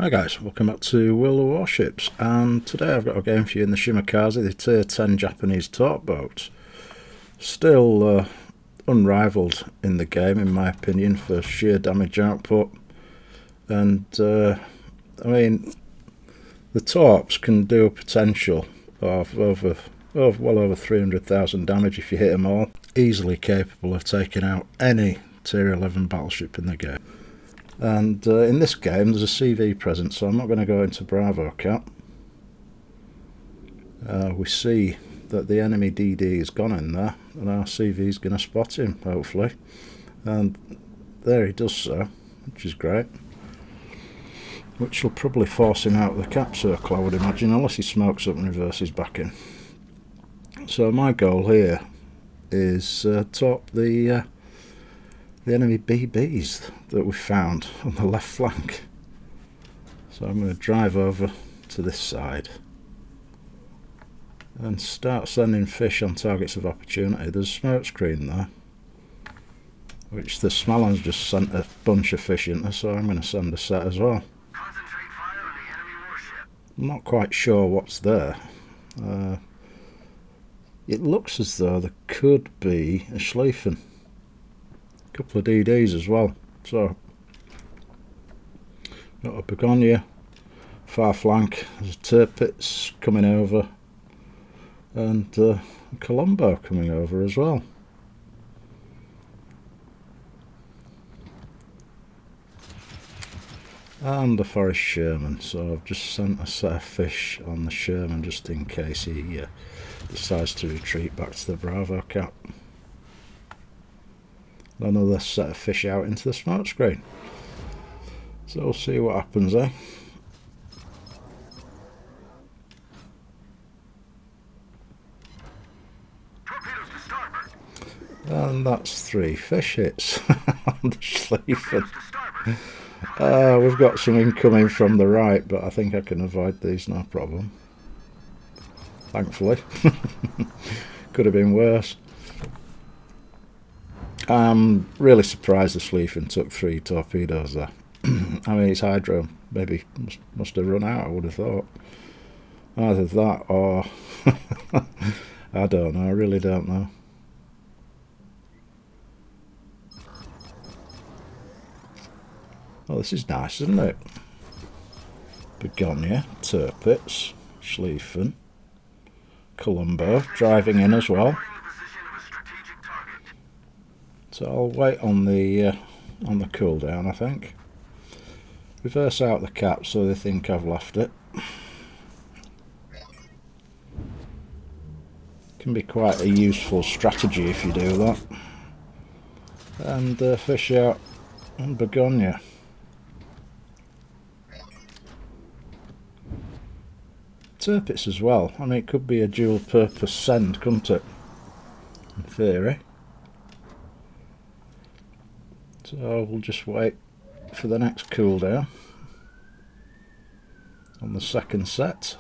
Hi guys, welcome back to World of Warships, and today I've got a game for you in the Shimakaze, the Tier 10 Japanese torp boat. Still unrivaled in the game in my opinion for sheer damage output, and I mean the torps can do a potential of well over 300,000 damage if you hit them all, easily capable of taking out any Tier 11 battleship in the game. And in this game there's a CV present, so I'm not going to go into Bravo Cap. We see that the enemy DD has gone in there, and our CV is going to spot him, hopefully. And there he does so, which is great. Which will probably force him out of the cap circle, I would imagine, unless he smokes up and reverses back in. So my goal here is top the enemy BBs that we found on the left flank. So I'm going to drive over to this side and start sending fish on targets of opportunity. There's a smoke screen there, which the Smalan's just sent a bunch of fish into, so I'm going to send a set as well. Concentrate fire on the enemy warship. I'm not quite sure what's there. It looks as though there could be a Schleifen. Couple of DDs as well, so got a Begonia, far flank, there's Tirpitz coming over, and a Colombo coming over as well. And the Forest Sherman, so I've just sent a set of fish on the Sherman just in case he decides to retreat back to the Bravo Cap. Another set of fish out into the smoke screen. So we'll see what happens, eh? Torpedoes to starboard. And that's 3 fish hits on the Schleifen. Torpedoes to starboard. We've got some incoming from the right, but I think I can avoid these no problem. Thankfully. Could have been worse. I'm really surprised the Schleifen took 3 torpedoes there. I mean, it's hydro, maybe must have run out, I would have thought. Either that or I don't know, I really don't know. Oh, this is nice, isn't it? Begonia, Tirpitz, Schleifen, Colombo driving in as well. So I'll wait on the cooldown, I think. Reverse out the cap so they think I've left it. Can be quite a useful strategy if you do that. And fish out on Begonia. Tirpitz as well. I mean, it could be a dual purpose send, couldn't it? In theory. So we'll just wait for the next cooldown on the second set.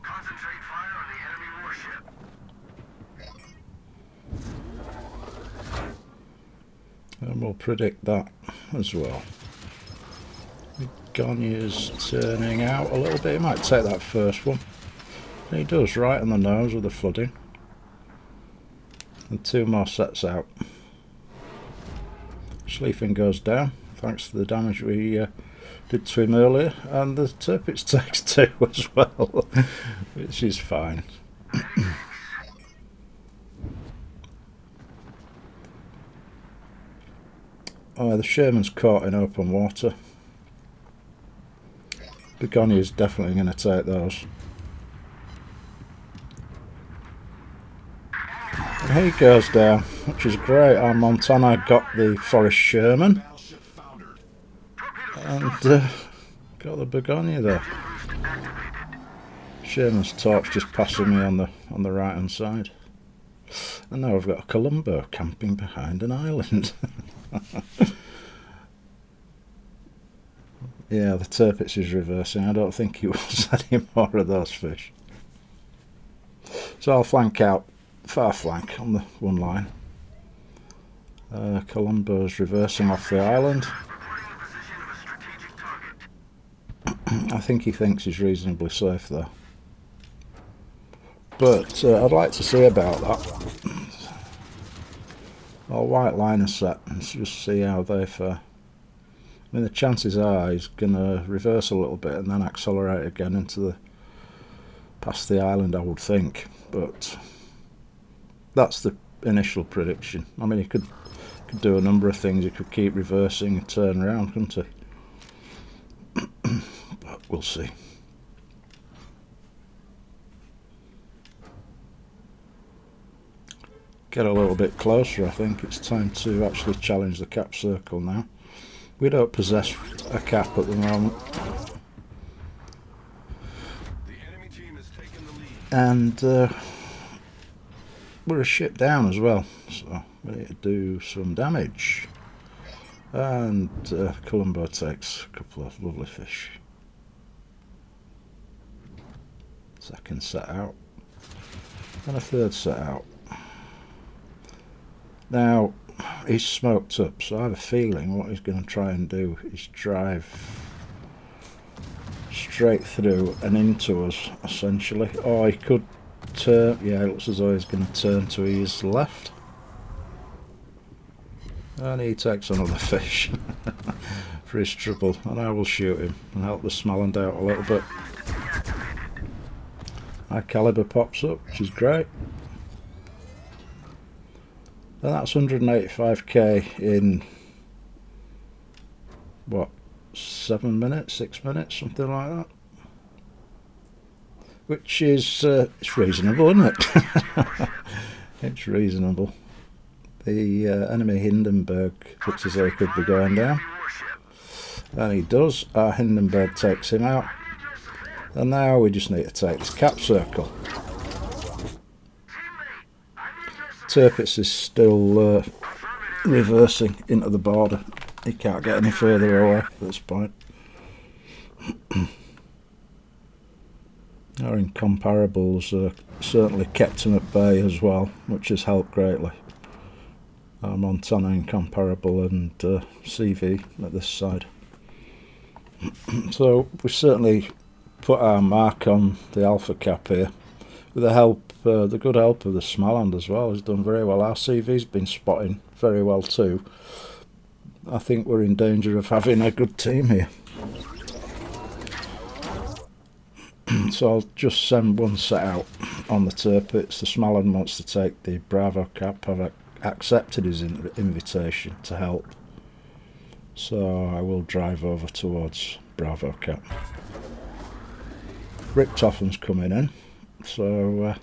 Concentrate fire on the enemy warship. And we'll predict that as well. Begonia's turning out a little bit. He might take that first one. He does, right on the nose with the flooding. And 2 more sets out. Schleifen goes down, thanks to the damage we did to him earlier, and the Tirpitz takes 2 as well, which is fine. Oh, the Sherman's caught in open water. Begonia is definitely going to take those. And he goes down, which is great. Our Montana got the Forest Sherman and got the Begonia there. Sherman's torch just passing me on the right hand side, and now I've got a Colombo camping behind an island. Yeah, the Tirpitz is reversing. I don't think he wants any more of those fish. So I'll flank out, far flank on the one line. Colombo's reversing off the island. I think he thinks he's reasonably safe there. But I'd like to see about that. I'll white line a set and just see how they fare. I mean, the chances are he's going to reverse a little bit and then accelerate again into the past the island, I would think. But that's the initial prediction. I mean, he could do a number of things. He could keep reversing and turn around, couldn't he? But we'll see. Get a little bit closer. I think it's time to actually challenge the cap circle now. We don't possess a cap at the moment. The enemy team has taken the lead. And we're a ship down as well, so we need to do some damage. And Columbo takes a couple of lovely fish. Second set out. And a third set out. Now, he's smoked up, so I have a feeling what he's going to try and do is drive straight through and into us, essentially. Or he could turn, yeah, it looks as though he's going to turn to his left. And he takes another fish for his trouble, and I will shoot him and help the Smalland out a little bit. High caliber pops up, which is great. And that's 185k in, what, 7 minutes, 6 minutes, something like that. Which is, it's reasonable, isn't it? It's reasonable. The enemy Hindenburg looks as though he could be going down. And he does. Our Hindenburg takes him out. And now we just need to take this cap circle. Tirpitz is still reversing into the border. He can't get any further away at this point. Our incomparables certainly kept him at bay as well, which has helped greatly. Our Montana incomparable and CV at this side. So we certainly put our mark on the Alpha Cap here. With the help, the good help of the Smalland as well, has done very well. Our CV's been spotting very well too. I think we're in danger of having a good team here. So I'll just send one set out on the Tirpitz. The Smalland wants to take the Bravo Cap. I've accepted his invitation to help. So I will drive over towards Bravo Cap. Richthofen's coming in. So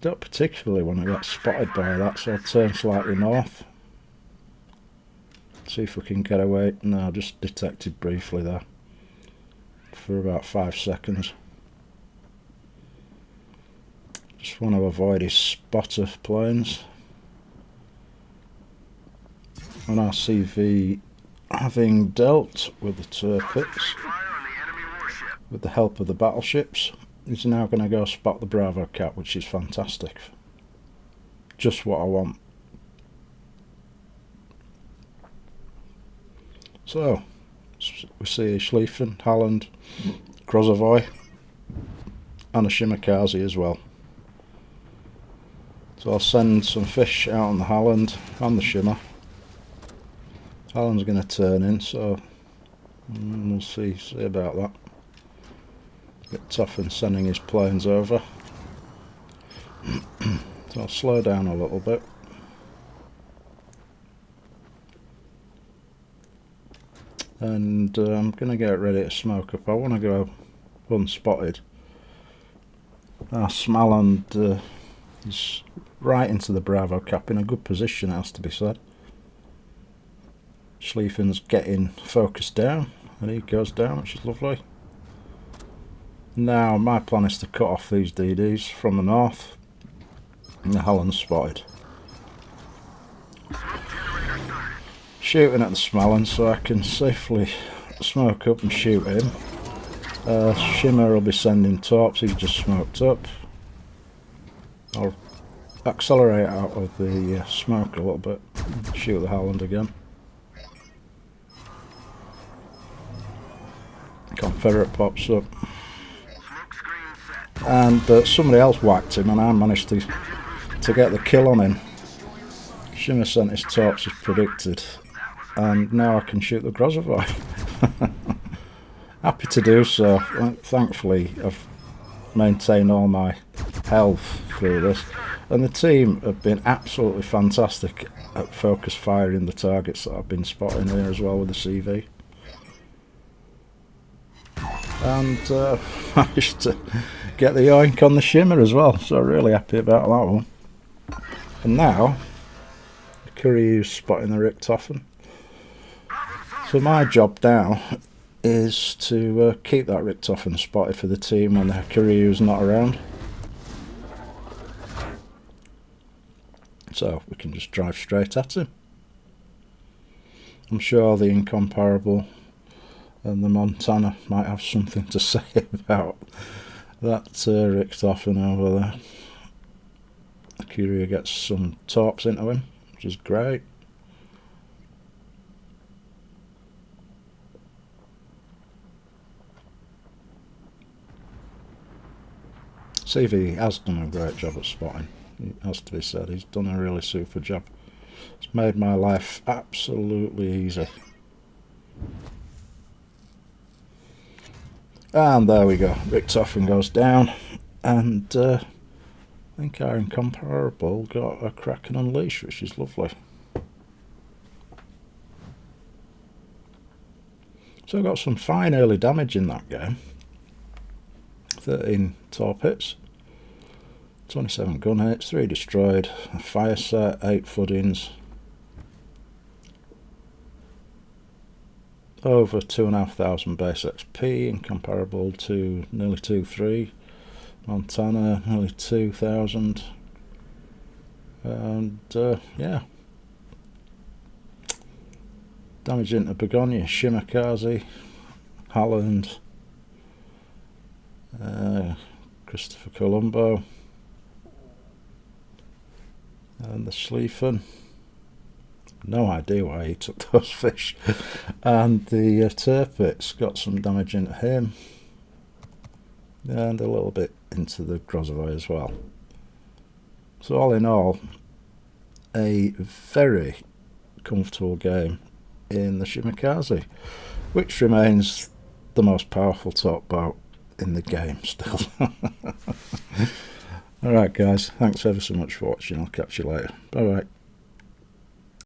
don't particularly want to get spotted by that, so I'll turn slightly north. See if we can get away. No, just detected briefly there for about 5 seconds. Just want to avoid his spotter planes. And our CV, having dealt with the Tirpitz with the help of the battleships, is now going to go spot the Bravo Cap, which is fantastic. Just what I want. So, we see a Schlieffen, Halland, Grozavoy, and a Shimakaze as well. So I'll send some fish out on the Halland and the Shimmer. Halland's going to turn in, so we'll see about that. Get Toffen sending his planes over. So I'll slow down a little bit. And I'm going to get ready to smoke up. I want to go unspotted. Our Smalland is right into the Bravo Cap, in a good position, it has to be said. Schlieffen's getting focused down, and he goes down, which is lovely. Now my plan is to cut off these DDs from the north, and the Halland's spotted. Shooting at the Smalland so I can safely smoke up and shoot him. Shimmer will be sending torps, he's just smoked up. I'll accelerate out of the smoke a little bit, shoot the Halland again. ferret pops up. And somebody else whacked him and I managed to get the kill on him. Shimmer sent his torps as predicted, and now I can shoot the Grozovoi. Happy to do so. Thankfully I've maintained all my health through this, and the team have been absolutely fantastic at focus firing the targets that I've been spotting here as well with the CV. And managed to get the yoink on the Shimmer as well, so really happy about that one. And now the Kuryu's spotting the Richtofen. So my job now is to keep that Richtofen spotted for the team when the Kuryu's not around. So we can just drive straight at him. I'm sure the Incomparable and the Montana might have something to say about that Richtofen over there. The Kuryu gets some torps into him, which is great. CV has done a great job at spotting, it has to be said. He's done a really super job. It's made my life absolutely easy. And there we go, Richtofen goes down, and I think our Incomparable got a Kraken Unleash, which is lovely. So I got some fine early damage in that game. 13 torp hits, 27 gun hits, 3 destroyed, a fire set, 8 footings, over 2,500 base XP, Incomparable to nearly 2,300, Montana nearly 2,000, and yeah, damage into Begonia, Shimakaze, Holland, Christopher Colombo, and the Schlieffen. No idea why he took those fish. And the Tirpitz got some damage into him, and a little bit into the Grozovoi as well. So all in all, a very comfortable game in the Shimakaze, which remains the most powerful torp boat in the game still. Alright guys, thanks ever so much for watching. I'll catch you later. Bye bye.